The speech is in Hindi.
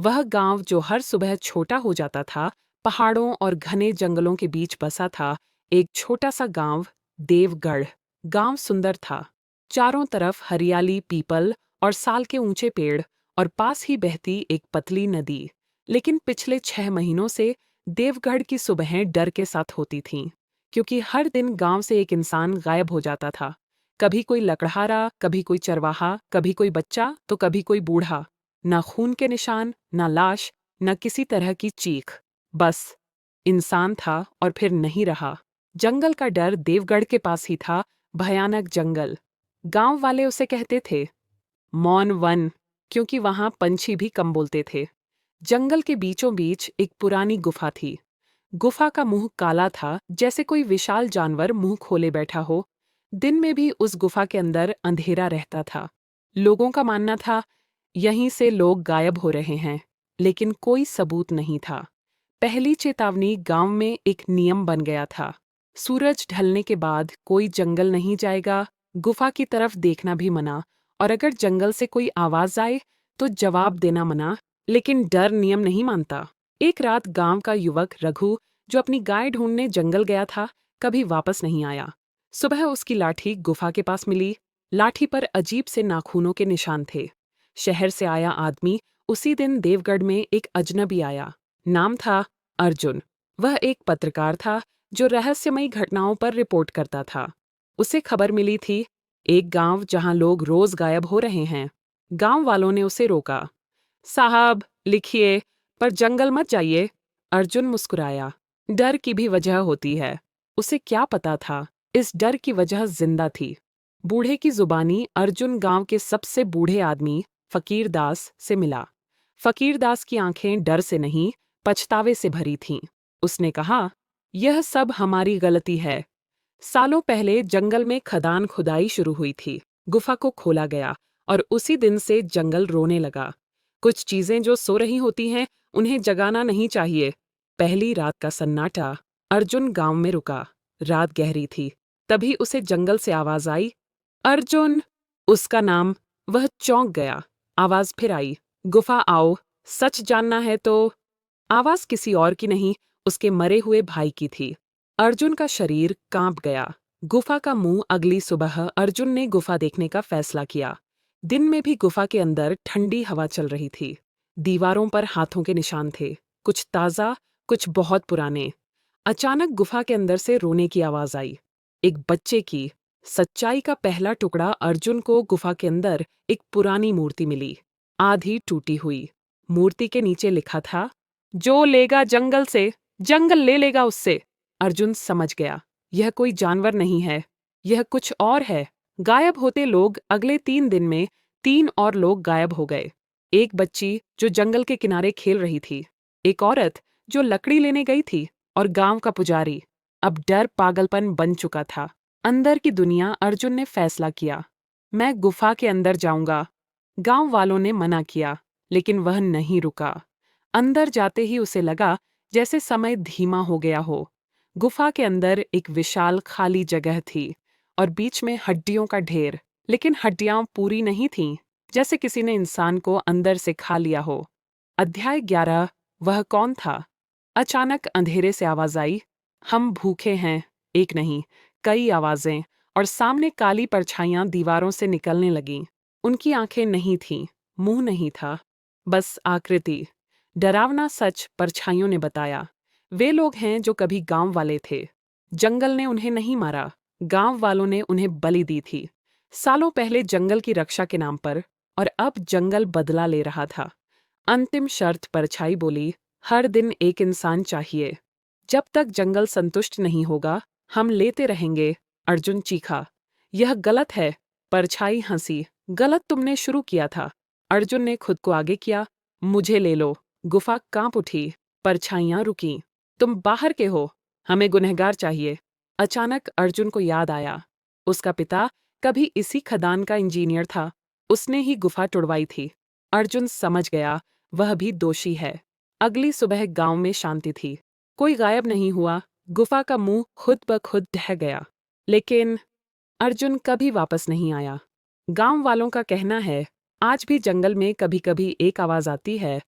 वह गांव जो हर सुबह छोटा हो जाता था, पहाड़ों और घने जंगलों के बीच बसा था, एक छोटा सा गांव, देवगढ़। गांव सुंदर था। चारों तरफ हरियाली, पीपल और साल के ऊंचे पेड़, और पास ही बहती एक पतली नदी। लेकिन पिछले 6 महीनों से देवगढ़ की सुबहें डर के साथ होती थीं, क्योंकि हर दिन गांव से एक इंसान गायब हो जाता था। कभी कोई लकड़हारा, कभी कोई चरवाहा, कभी कोई बच्चा, तो कभी कोई बूढ़ा। ना खून के निशान, ना लाश, न किसी तरह की चीख। बस इंसान था और फिर नहीं रहा। जंगल का डर देवगढ़ के पास ही था, भयानक जंगल। गांव वाले उसे कहते थे मौन वन, क्योंकि वहां पंछी भी कम बोलते थे। जंगल के बीचों बीच एक पुरानी गुफा थी। गुफा का मुंह काला था, जैसे कोई विशाल जानवर मुंह खोले बैठा हो। दिन में भी उस गुफा के अंदर अंधेरा रहता था। लोगों का मानना था यहीं से लोग गायब हो रहे हैं, लेकिन कोई सबूत नहीं था। पहली चेतावनी गांव में एक नियम बन गया था। सूरज ढलने के बाद कोई जंगल नहीं जाएगा, गुफा की तरफ देखना भी मना, और अगर जंगल से कोई आवाज आए तो जवाब देना मना। लेकिन डर नियम नहीं मानता। एक रात गांव का युवक रघु, जो अपनी गाय ढूंढने जंगल गया था, कभी वापस नहीं आया। सुबह उसकी लाठी गुफा के पास मिली। लाठी पर अजीब से नाखूनों के निशान थे। शहर से आया आदमी उसी दिन देवगढ़ में एक अजनबी आया। नाम था अर्जुन। वह एक पत्रकार था जो रहस्यमयी घटनाओं पर रिपोर्ट करता था। उसे खबर मिली थी एक गांव जहां लोग रोज गायब हो रहे हैं। गांव वालों ने उसे रोका। साहब, लिखिए, पर जंगल मत जाइए। अर्जुन मुस्कुराया। डर की भी वजह होती है। उसे क्या पता था, इस डर की वजह जिंदा थी। बूढ़े की जुबानी अर्जुन गांव के सबसे बूढ़े आदमी फकीर दास से मिला। फकीर दास की आंखें डर से नहीं, पछतावे से भरी थीं। उसने कहा, यह सब हमारी गलती है। सालों पहले जंगल में खदान खुदाई शुरू हुई थी। गुफा को खोला गया और उसी दिन से जंगल रोने लगा। कुछ चीजें जो सो रही होती हैं, उन्हें जगाना नहीं चाहिए। पहली रात का सन्नाटा। अर्जुन गांव में रुका। रात गहरी थी। तभी उसे जंगल से आवाज आई, अर्जुन। उसका नाम। वह चौंक गया। आवाज फिर आई, गुफा आओ, सच जानना है तो। आवाज किसी और की नहीं, उसके मरे हुए भाई की थी। अर्जुन का शरीर कांप गया। गुफा का मुंह। अगली सुबह अर्जुन ने गुफा देखने का फैसला किया। दिन में भी गुफा के अंदर ठंडी हवा चल रही थी। दीवारों पर हाथों के निशान थे, कुछ ताजा, कुछ बहुत पुराने। अचानक गुफा के अंदर से रोने की आवाज आई, एक बच्चे की। सच्चाई का पहला टुकड़ा। अर्जुन को गुफा के अंदर एक पुरानी मूर्ति मिली, आधी टूटी हुई। मूर्ति के नीचे लिखा था, जो लेगा जंगल से, जंगल ले लेगा उससे। अर्जुन समझ गया, यह कोई जानवर नहीं है, यह कुछ और है। गायब होते लोग। अगले 3 दिन में 3 और लोग गायब हो गए। एक बच्ची जो जंगल के किनारे खेल रही थी, एक औरत जो लकड़ी लेने गई थी, और गांव का पुजारी। अब डर पागलपन बन चुका था। अंदर की दुनिया। अर्जुन ने फैसला किया, मैं गुफा के अंदर जाऊंगा। गांव वालों ने मना किया, लेकिन वह नहीं रुका। अंदर जाते ही उसे लगा जैसे समय धीमा हो गया हो। गुफा के अंदर एक विशाल खाली जगह थी, और बीच में हड्डियों का ढेर। लेकिन हड्डियां पूरी नहीं थीं, जैसे किसी ने इंसान को अंदर से खा लिया हो। अध्याय 11। वह कौन था? अचानक अंधेरे से आवाज आई, हम भूखे हैं। एक नहीं, कई आवाजें। और सामने काली परछाइयां दीवारों से निकलने लगीं। उनकी आंखें नहीं थीं, मुंह नहीं था, बस आकृति। डरावना सच परछाइयों ने बताया, वे लोग हैं जो कभी गांव वाले थे। जंगल ने उन्हें नहीं मारा, गांव वालों ने उन्हें बलि दी थी। सालों पहले जंगल की रक्षा के नाम पर, और अब जंगल बदला ले रहा था। अंतिम शर्त। परछाई बोली, हर दिन एक इंसान चाहिए। जब तक जंगल संतुष्ट नहीं होगा, हम लेते रहेंगे। अर्जुन चीखा, यह गलत है। परछाई हंसी, गलत तुमने शुरू किया था। अर्जुन ने खुद को आगे किया, मुझे ले लो। गुफा कांप उठी। परछाइयां रुकीं। तुम बाहर के हो, हमें गुनहगार चाहिए। अचानक अर्जुन को याद आया, उसका पिता कभी इसी खदान का इंजीनियर था। उसने ही गुफा तुड़वाई थी। अर्जुन समझ गया, वह भी दोषी है। अगली सुबह गांव में शांति थी। कोई गायब नहीं हुआ। गुफा का मुंह खुद ब खुद ढह गया। लेकिन अर्जुन कभी वापस नहीं आया। गांव वालों का कहना है, आज भी जंगल में कभी कभी एक आवाज आती है,